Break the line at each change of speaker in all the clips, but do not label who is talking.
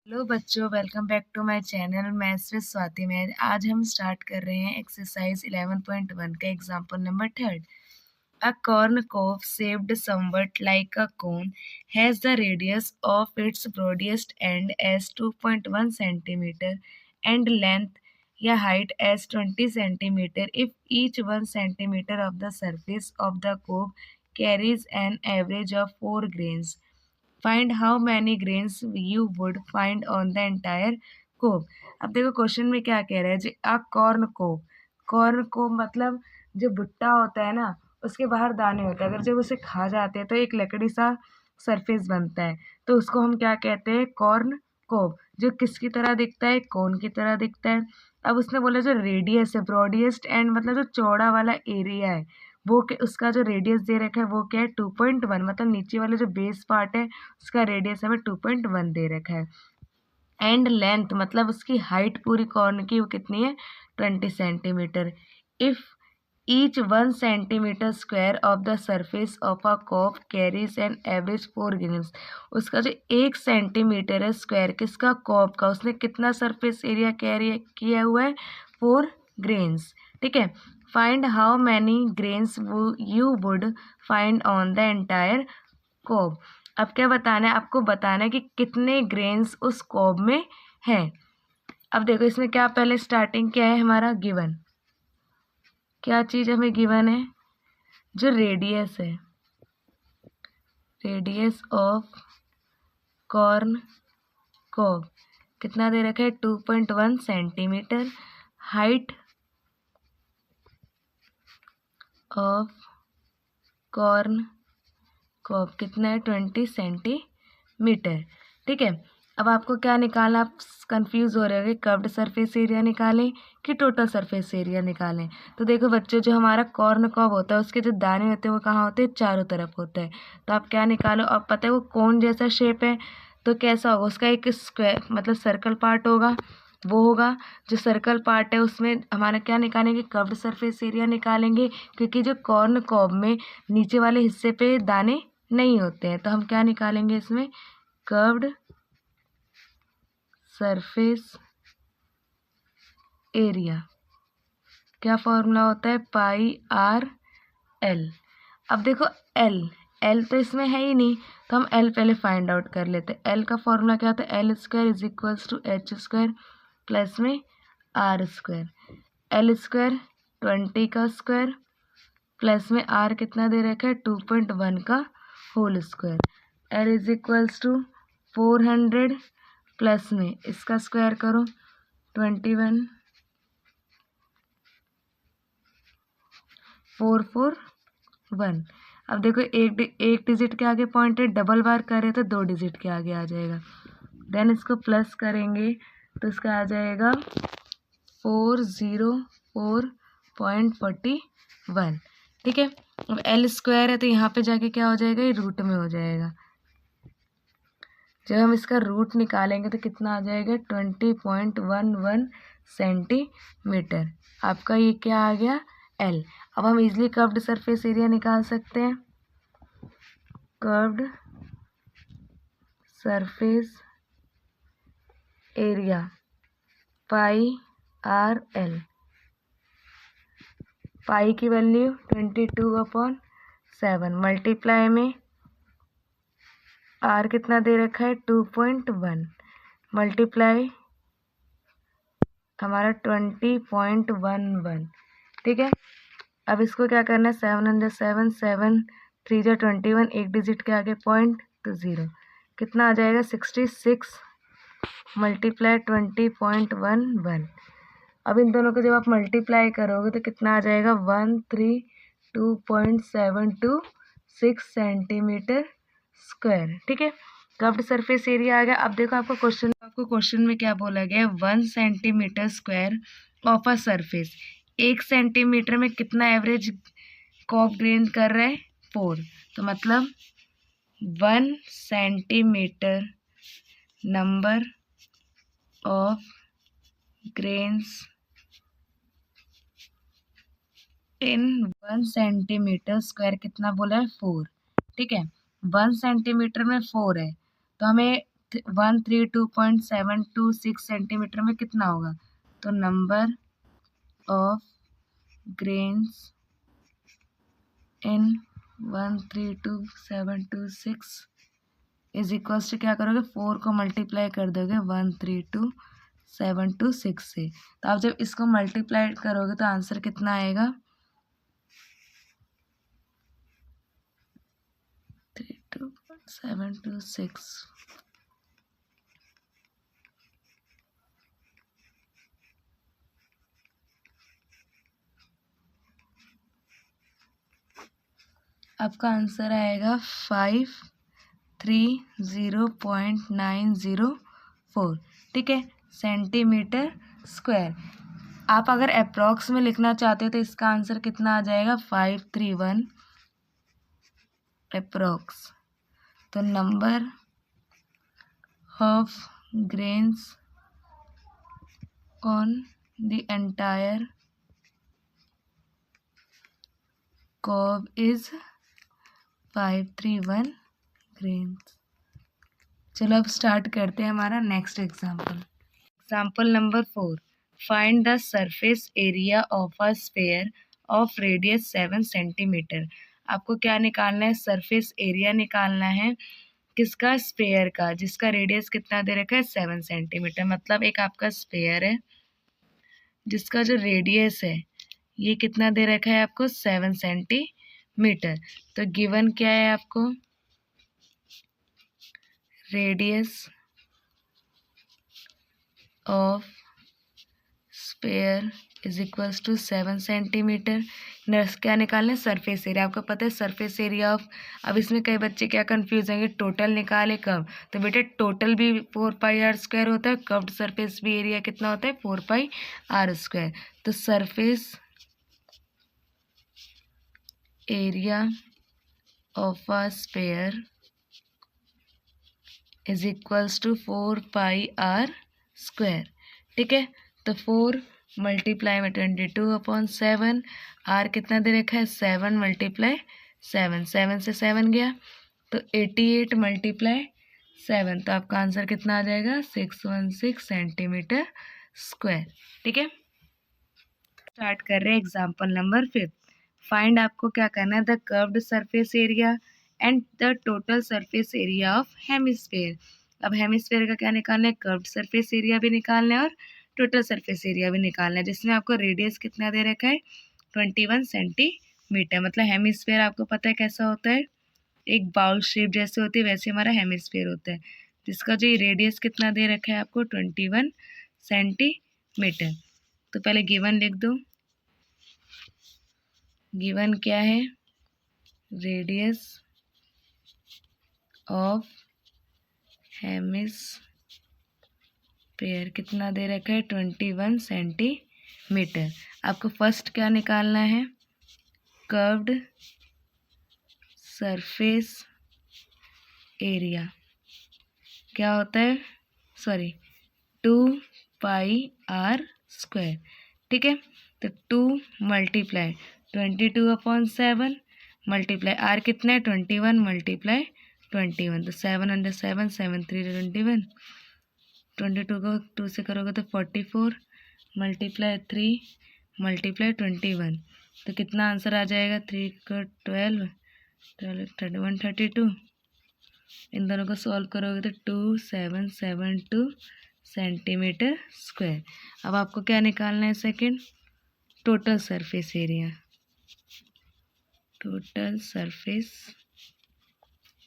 Hello बच्चों, welcome back to my channel. मैं सिर्फ स्वाति में आज हम स्टार्ट कर रहे हैं एक्सरसाइज 11.1 का example number 3rd। A corn cob shaped somewhat like a cone has the radius of its broadest end as 2.1 centimeter and length या height as 20 centimeter if each 1 centimeter of the surface of the cob carries an average of 4 grains. Find how many grains you would find on the entire cob. अब देखो question में क्या कह रहा है जी, आ corn कोब। Corn कोब मतलब जो भुट्टा होता है ना, उसके बाहर दाने होते हैं। अगर जब उसे खा जाते हैं तो एक लकड़ी सा सरफेस बनता है, तो उसको हम क्या कहते हैं? कॉर्न कोब। जो किसकी तरह दिखता है? कोन की तरह दिखता है। अब उसने बोला जो रेडियस है, ब्रॉडियस्ट एंड मतलब जो चौड़ा वाला एरिया है, वो उसका जो रेडियस दे रखा है वो क्या है? 2.1। मतलब नीचे वाला जो बेस पार्ट है उसका रेडियस हमें 2.1 दे रखा है। एंड लेंथ मतलब उसकी हाइट पूरी कॉर्न की वो कितनी है? 20 centimetre. If each 1 centimetre square of the surface of a cob carries an average 4 grains. उसका जो 1 सेंटीमीटर है स्क्वायर किसका? कॉब का, उसने कितना सरफेस एरिया कैरी किया हुआ है? 4 ग्रेन्स। ठीक है। Find how many grains you would find on the entire cob. अब क्या बताना है? आपको बताना है कि कितने ग्रेन्स उस कॉब में है। अब देखो इसमें क्या, पहले स्टार्टिंग क्या है हमारा? गिवन। क्या चीज़ हमें गिवन है? जो रेडियस है, रेडियस ऑफ कॉर्न कॉब कितना दे रखा है? 2.1 centimetre. Height of corn cob कितना है? 20 सेंटीमीटर। ठीक है। अब आपको क्या निकालना? आप कंफ्यूज हो रहे होंगे, कर्व्ड सरफेस एरिया निकालें कि टोटल सरफेस एरिया निकालें। तो देखो बच्चों, जो हमारा कॉर्न कॉब होता है उसके जो दाने होते हैं वो कहाँ होते हैं? चारों तरफ होते हैं। तो आप क्या निकालो? अब पता है वो कोन जैसा शेप है, तो कैसा होगा? उसका एक स्क्वायर मतलब सर्कल पार्ट होगा, वो होगा। जो सर्कल पार्ट है उसमें हमारा क्या निकालेंगे? कर्व्ड सरफेस एरिया निकालेंगे, क्योंकि जो कॉर्न कॉब में नीचे वाले हिस्से पे दाने नहीं होते हैं। तो हम क्या निकालेंगे इसमें? Curved surface area. क्या फॉर्मूला होता है? पाई आर एल। अब देखो एल, एल तो इसमें है ही नहीं, तो हम एल पहले फाइंड आउट कर लेते हैं। एल का फॉर्मूला क्या होता है? L square is equals to H square plus में आर स्क्वायर। एल स्क्वायर 20 का स्क्वायर प्लस में आर कितना दे रखा है? 2.1 का whole square. L is equals to 400 plus में इसका स्क्वायर करो 21 441। अब देखो एक डिजिट के आगे पॉइंट है, डबल बार करे तो 2 डिजिट के आगे आ जाएगा। देन इसको प्लस करेंगे तो इसका आ जाएगा 404.41। ठीक है। अब एल स्क्वायर है तो यहाँ पे जाके क्या हो जाएगा? ये रूट में हो जाएगा। जब हम इसका रूट निकालेंगे तो कितना आ जाएगा? 20.11 सेंटीमीटर। आपका ये क्या आ गया? एल। अब हम इजिली कर्व्ड सरफेस एरिया निकाल सकते हैं। Curved surface area pi r l. Pi की वैल्यू 22/7 मल्टीप्लाई में आर कितना दे रखा है? 2.1 मल्टीप्लाई हमारा 20.11। ठीक है। अब इसको क्या करना है? 707 7 3 जा 21, एक डिजिट के आगे पॉइंट तो 0। कितना आ जाएगा? 66 मल्टीप्लाई 20.11। अब इन दोनों को जब आप मल्टीप्लाई करोगे तो कितना आ जाएगा? 132.726 सेंटीमीटर स्क्वायर। ठीक है। कर्व्ड सरफेस एरिया आ गया। अब देखो आपको क्वेश्चन में क्या बोला गया है? 1 centimetre square of a surface. 1 centimetre में कितना एवरेज कॉब ग्रेन कर रहा है? 4। तो मतलब 1 centimetre number of grains in 1 centimetre square कितना बोला है? 4। ठीक है। 1 सेंटीमीटर में 4 है तो हमें 132.726 सेंटीमीटर में कितना होगा? तो number of grains in 132.726 is equals to क्या करोगे? 4 को मल्टीप्लाई कर दोगे 132.726 से। तो आप जब इसको मल्टीप्लाई करोगे तो आंसर कितना आएगा? 32.726। आपका आंसर आएगा 530.904, ठीक है, सेंटीमीटर स्क्वायर। आप अगर अप्रॉक्स में लिखना चाहते हो तो इसका आंसर कितना आ जाएगा? 531 अप्रॉक्स। तो number of grains on the entire curve is 531 grains. चलो अब स्टार्ट करते हैं हमारा next example. Example number 4, find the surface area of a sphere of radius 7 centimetre. आपको क्या निकालना है? सरफेस एरिया निकालना है। किसका? स्फेयर का, जिसका रेडियस कितना दे रखा है? 7 सेंटीमीटर। मतलब एक आपका स्फेयर है जिसका जो रेडियस है ये कितना दे रखा है आपको? 7 सेंटीमीटर। तो गिवन क्या है आपको? Radius of sphere is equals to 7 centimetre. क्या निकालना है? Surface area. आपको पता है सरफेस एरिया ऑफ, अब इसमें कई बच्चे क्या कंफ्यूज होंगे, टोटल निकाले कब? तो बेटा टोटल भी 4πr² होता है, कर्व्ड सरफेस भी एरिया कितना होता है? 4πr²। तो surface area of a sphere is equals to 4πr², ठीक है। तो 4 मल्टीप्लाई में 22/7, आर कितना दे रखा है? 7 मल्टीप्लाई 7, 7 से 7 गया तो 88 मल्टीप्लाई 7, तो आपका आंसर कितना आ जाएगा? 616 सेंटीमीटर स्क्वायर, ठीक है। स्टार्ट कर रहे हैं एग्जाम्पल नंबर 5। फाइंड, आपको क्या करना है? The curved surface area and the total surface area of hemisphere. अब हेमिस्फेयर का क्या निकालना है? कर्व्ड सरफेस एरिया भी निकालना है और टोटल सरफेस एरिया भी निकालना है, जिसमें आपको रेडियस कितना दे रखा है? 21 सेंटीमीटर। मतलब हेमिस्फेयर आपको पता है कैसा होता है? एक बाउल शेप जैसे होती है, वैसे हमारा हेमिस्फेयर होता है, जिसका जो रेडियस कितना दे रखा है आपको? 21 सेंटीमीटर। तो पहले गिवन लिख दो। गिवन क्या है? रेडियस ऑफ हेमिस्फेयर कितना दे रखा है? 21 सेंटीमीटर। आपको फर्स्ट क्या निकालना है? कर्व्ड सरफेस एरिया क्या होता है? सॉरी, 2πr², ठीक है। तो 2 मल्टीप्लाई 22/7 मल्टीप्लाई आर कितना है? 21 मल्टीप्लाई 21, तो 7 अंडर 7, 7 3 21, 22 को 2 से करोगे तो 44 मल्टीप्लाई 3 मल्टीप्लाई 21, तो कितना आंसर आ जाएगा? 3 को 12, 31 32। इन दोनों को सॉल्व करोगे तो 2772 सेंटीमीटर स्क्वायर। अब आपको क्या निकालना है? Second, total surface area. Total surface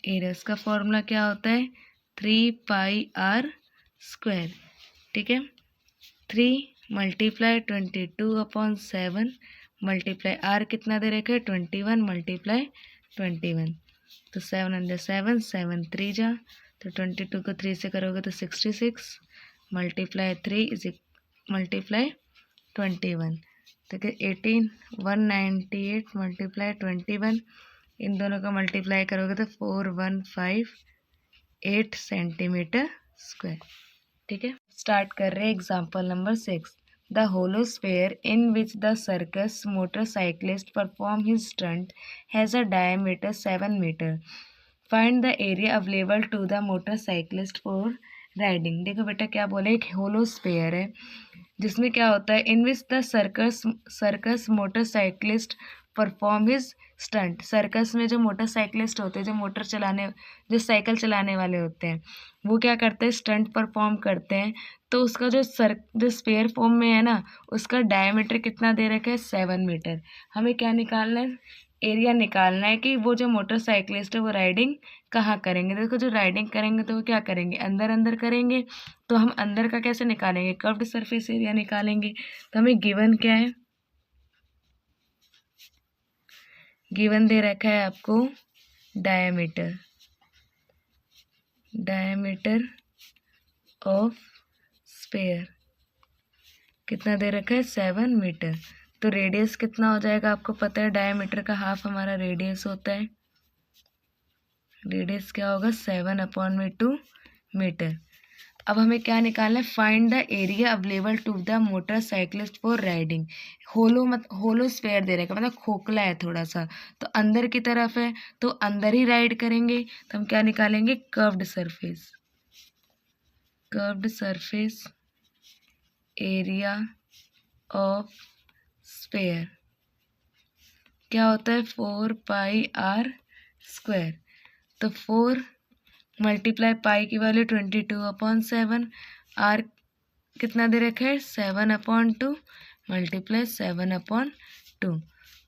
area का फॉर्मूला क्या होता है? 3πr², ठीक है। 3 मल्टीप्लाई 22/7 मल्टीप्लाई आर कितना दे रखा है? 21 मल्टीप्लाई 21, तो 7 अंदर 7, 7 3 जा, तो 22 को 3 से करोगे तो 66 मल्टीप्लाई 3 इज मल्टीप्लाई 21, तो 18 198 मल्टीप्लाई 21, इन दोनों का मल्टीप्लाई करोगे तो 4158 सेंटीमीटर स्क्वायर, ठीक है। स्टार्ट कर रहे हैं example number 6। The hollow sphere in which the circus motorcyclist perform his stunt has a diameter 7 metre. Find the area available to the motorcyclist for riding. देखो बेटा क्या बोले, एक होलो स्फीयर है जिसमें क्या होता है, in which the circus motorcyclist perform his stunt. Circus में जो मोटरसाइकिलिस्ट होते हैं, जो साइकिल चलाने वाले होते हैं, वो क्या करते हैं, स्टंट परफॉर्म करते हैं। तो उसका जो स्फीयर फॉर्म में है ना, उसका डायमीटर कितना दे रखा है, 7 मीटर। हमें क्या निकालना है, एरिया निकालना है कि वो जो मोटरसाइकिलिस्ट है वो राइडिंग कहाँ करेंगे। देखो जो राइडिंग करेंगे तो वो क्या करेंगे, अंदर अंदर करेंगे। तो हम अंदर का कैसे निकालेंगे, कर्व्ड सरफेस एरिया निकालेंगे। तो हमें गिवन क्या है, गिवन दे रखा है आपको डायमीटर ऑफ स्फीयर कितना दे रखा है, 7 मीटर। तो रेडियस कितना हो जाएगा, आपको पता है डायमीटर का हाफ हमारा रेडियस होता है। रेडियस क्या होगा, 7/2 मीटर। अब हमें क्या निकालना है, find the area available to the motorcyclist for riding. Hollow sphere दे रखा है, मतलब खोखला है थोड़ा सा, तो अंदर की तरफ है, तो अंदर ही राइड करेंगे। तो हम क्या निकालेंगे, curved surface area of sphere क्या होता है, 4πr²। तो 4 मल्टीप्लाई पाई की वैल्यू 22/7, आर कितना दे रखा है, 7/2 मल्टीप्लाई 7/2।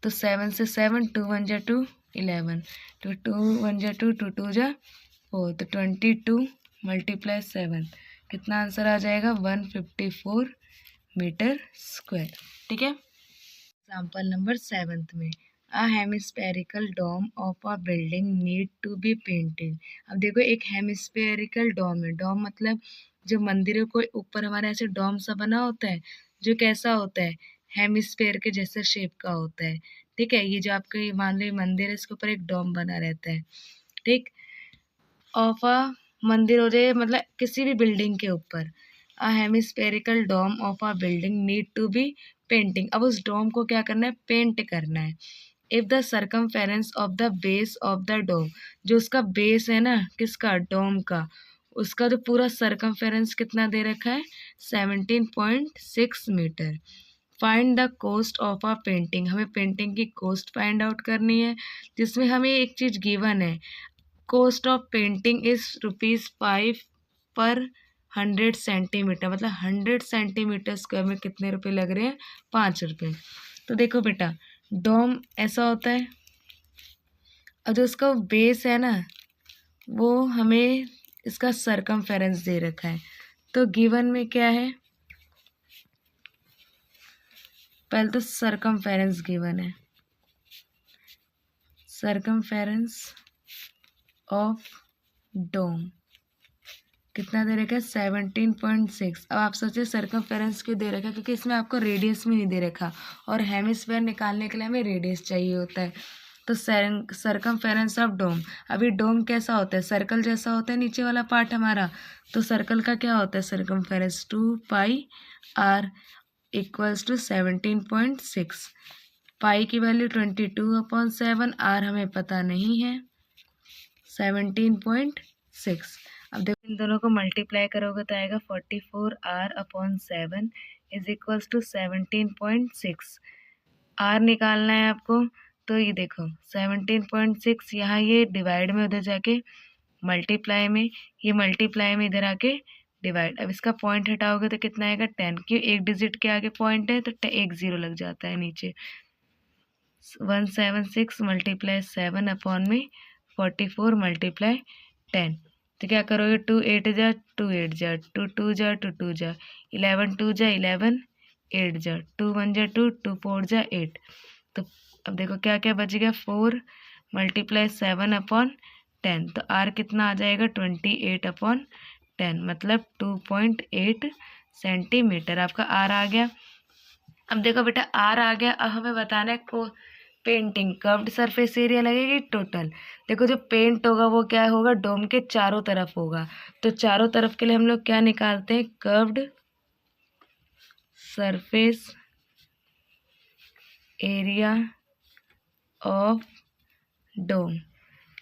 तो 7 से 7, 2 1 जा 2, 11, तो 2 1 जा 2, 2 2 जा 4, तो 22 मल्टीप्लाई 7, कितना आंसर आ जाएगा, 154 मीटर स्क्वायर। ठीक है। एग्जाम्पल नंबर 7 में, a hemispherical dome of a building need to be painted. अब देखो एक हेमिस्फेरिकल डोम है, डोम मतलब जो मंदिरों को ऊपर हमारे ऐसे डोम सा बना होता है, जो कैसा होता है, हेमिस्फेयर के जैसे शेप का होता है। ठीक है, ये जो आपका ये मान लो मंदिर है, इसके ऊपर एक डोम बना रहता है। ठीक, ऑफ अ मंदिर हो जाए, मतलब किसी भी बिल्डिंग के ऊपर, a hemispherical dome of a building need to be painting. अब उस डोम को क्या करना है, पेंट करना है। If the circumference of the base of the dome, जो उसका बेस है ना, किसका, डोम का, उसका जो पूरा सर्कमफेरेंस कितना दे रखा है, 17.6 metre. Find the cost of a painting, हमें पेंटिंग की कॉस्ट फाइंड आउट करनी है, जिसमें हमें एक चीज गिवन है, कॉस्ट ऑफ पेंटिंग इज ₹5 पर 100 सेंटीमीटर, मतलब 100 सेंटीमीटर स्क्वायर में कितने रुपए लग रहे हैं, 5 रुपये। तो देखो बेटा, डोम ऐसा होता है, और जो उसका बेस है ना, वो हमें इसका सरकमफेरेंस दे रखा है। तो गिवन में क्या है, पहले तो सरकमफेरेंस गिवन है, सरकमफेरेंस ऑफ डोम कितना दे रखा है, 17.6। अब आप सोचिए सर्कमफेरेंस क्यों दे रखा है, क्योंकि इसमें आपको रेडियस में नहीं दे रखा, और हेमिस्फीयर निकालने के लिए हमें रेडियस चाहिए होता है। तो सर्कमफेरेंस ऑफ डोम, अभी डोम कैसा होता है, सर्कल जैसा होता है नीचे वाला पार्ट हमारा, तो सर्कल का क्या होता है, सर्कमफेरेंस 2πr इक्वल्स टू 17.6। पाई की वैल्यू 22/7, आर हमें पता नहीं है, 17.6। अब देखो इन दोनों को मल्टीप्लाई करोगे तो आएगा 44r/7 is equals to 17.6। Are निकालना है आपको, तो ये देखो 17.6, यहाँ ये डिवाइड में, उधर जाके मल्टीप्लाई में, ये मल्टीप्लाई में इधर आके डिवाइड। अब इसका पॉइंट हटाओगे तो कितना आएगा, 10, क्यों, एक डिजिट के आगे पॉइंट है तो एक जीरो लग जाता है नीचे। 176 मल्टीप्लाई 7 अपॉन में 44 मल्टीप्लाई 10। तो क्या करोगे, 2 8 जा 2 8 जा 2 2 जा 2 2 जा 11 2 जा 11 8 जा 2 1 जा 2 2 4 जा 8। तो अब देखो क्या क्या बच गया, 4 मल्टीप्लाई 7 अपॉन 10। तो आर कितना आ जाएगा, 28/10, मतलब 2.8 सेंटीमीटर आपका आर आ गया। अब देखो बेटा आर आ गया, अब हमें बताना है को पेंटिंग कर्व्ड सरफेस एरिया लगेगी टोटल। देखो जो पेंट होगा वो क्या होगा, डोम के चारों तरफ होगा। तो चारों तरफ के लिए हम लोग क्या निकालते हैं, curved surface area of dome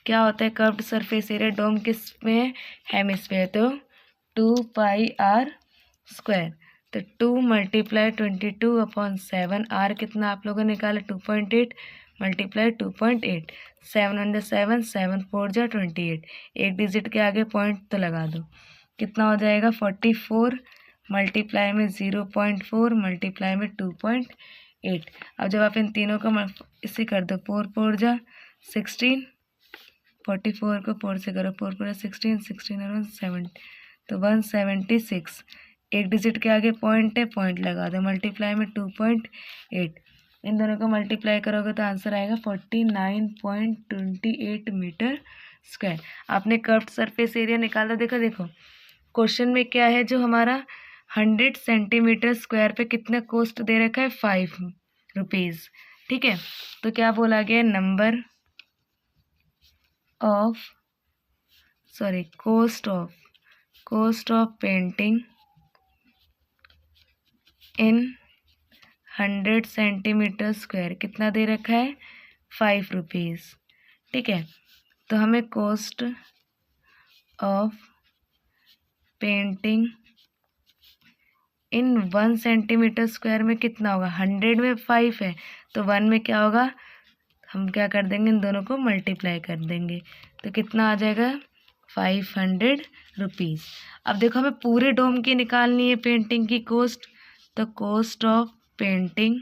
क्या होता है कर्व्ड सरफेस एरिया डोम किस में, हेमिस्फेयर, तो 2πr²। तो 2 × 22/7, r कितना आप लोगों ने निकाला 2.8 × 2.8, 7 × 7, 7 4 जा 28, एक डिजिट के आगे पॉइंट तो लगा दो, कितना हो जाएगा 44 मल्टीप्लाई में 0.4 मल्टीप्लाई में 2.8। अब जब आप इन तीनों का इसे कर दो 4 4 जा 16, 44 को 4 से करो, 4 4 16, 16 और 7, तो 176, एक डिजिट के आगे पॉइंट है, पॉइंट लगा दो, मल्टीप्लाई में 2.8, इन दोनों को मल्टीप्लाई करोगे तो आंसर आएगा 49.28 मीटर स्क्वायर। आपने कर्व्ड सरफेस एरिया निकाला, देखो क्वेश्चन में क्या है, जो हमारा 100 सेंटीमीटर स्क्वायर पे कितना कॉस्ट दे रखा है, 5 रुपीज़। ठीक है, तो क्या बोला गया, number of cost of painting in 100 centimetre square कितना दे रखा है, 5 रुपीज़। ठीक है, तो हमें cost of painting in 1 centimetre square में कितना होगा, 100 में 5 है तो 1 में क्या होगा, हम क्या कर देंगे, इन दोनों को मल्टीप्लाई कर देंगे, तो कितना आ जाएगा 500 रुपीज़। अब देखो हमें पूरे डोम की निकालनी है पेंटिंग की कॉस्ट, तो cost of painting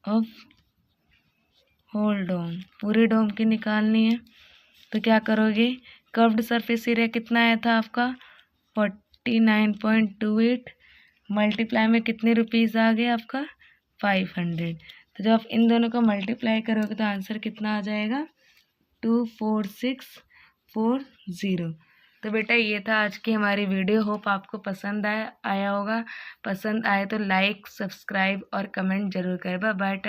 of whole dome, पूरे डोम की निकालनी है, तो क्या करोगे, कर्व्ड सरफेस एरिया कितना आया था आपका 49.28, मल्टीप्लाई में कितने रुपीज़ आ गए आपका 500, तो जब आप इन दोनों को मल्टीप्लाई करोगे तो आंसर कितना आ जाएगा 24640। तो बेटा ये था आज की हमारी वीडियो, होप आपको पसंद आया होगा, पसंद आए तो लाइक सब्सक्राइब और कमेंट जरूर करें। Bye bye.